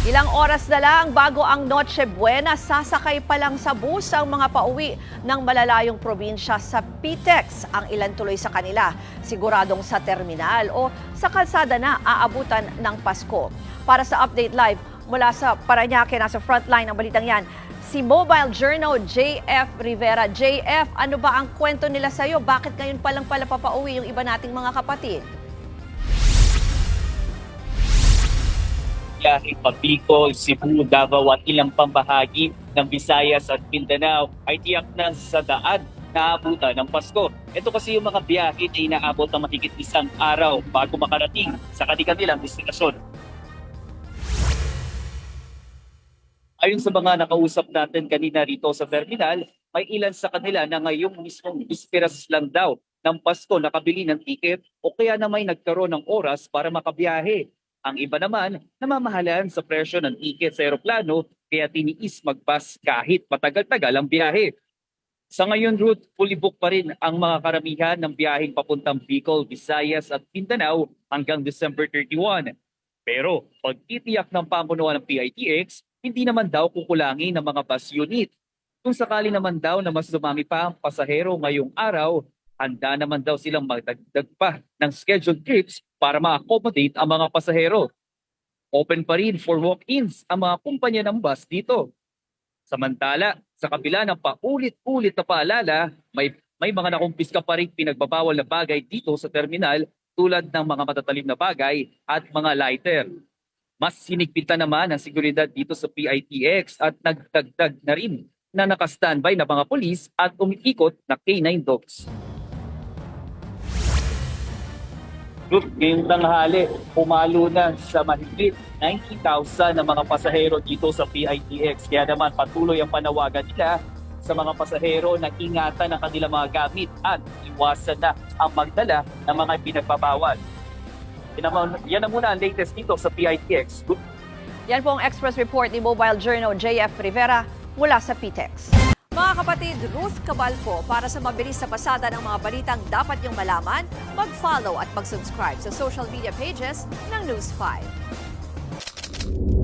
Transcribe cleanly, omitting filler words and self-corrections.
Ilang oras na lang bago ang Noche Buena, sasakay pa lang sa bus ang mga pauwi ng malalayong probinsya sa PTEX. Ang ilan tuloy sa kanila, siguradong sa terminal o sa kalsada na aabutan ng Pasko. Para sa Update Live, mula sa Parañaque, nasa frontline ng balitang yan, si Mobile Journal JF Rivera. JF, ano ba ang kwento nila sa'yo? Bakit ngayon pa lang pala papauwi yung iba nating mga kapatid? Biyaheng Bicol, Cebu, Davao at ilang pambahagi ng Visayas at Mindanao ay tiyak na sa daan na abutan ng Pasko. Ito kasi yung mga biyahe na inaabot ng mahigit isang araw bago makarating sa kanilang destinasyon. Ayon sa mga nakausap natin kanina rito sa terminal, may ilan sa kanila na ngayong mismong bisperas lang daw ng Pasko nakabili ng tiket o kaya na may nagkaroon ng oras para makabiyahe. Ang iba naman, namamahalan sa presyo ng tiket sa eroplano kaya tiniis mag-bus kahit matagal-tagal ang biyahe. Sa ngayon, Ruth, fully booked pa rin ang mga karamihan ng biyaheng papuntang Bicol, Visayas at Mindanao hanggang December 31. Pero pagtitiyak ng pamunuan ng PITX, hindi naman daw kukulangin ng mga bus unit. Kung sakali naman daw na mas dumami pa ang pasahero ngayong araw, handa naman daw silang magdagdag pa ng scheduled trips para ma-accommodate ang mga pasahero. Open pa rin for walk-ins ang mga kumpanya ng bus dito. Samantala, sa kabila ng paulit-ulit na paalala, may mga nakumpiska pa rin pinagbabawal na bagay dito sa terminal tulad ng mga matatalim na bagay at mga lighter. Mas sinigpitan naman ang seguridad dito sa PITX at nagdagdag na rin na naka-standby na mga polis at umiikot na K9 dogs. Ngayong tanghali, pumalo na sa mahigit 90,000 na mga pasahero dito sa PITX. Kaya naman patuloy ang panawagan nila sa mga pasahero na ingatan ang kanilang mga gamit at iwasan na ang magdala ng mga pinagbabawal. Yan na muna ang latest dito sa PITX. Yan po ang Express Report ni Mobile Journal JF Rivera mula sa PTEX. Mga kapatid, Ruth Cabalco, para sa mabilis na pasada ng mga balitang dapat niyong malaman, mag-follow at mag-subscribe sa social media pages ng News 5.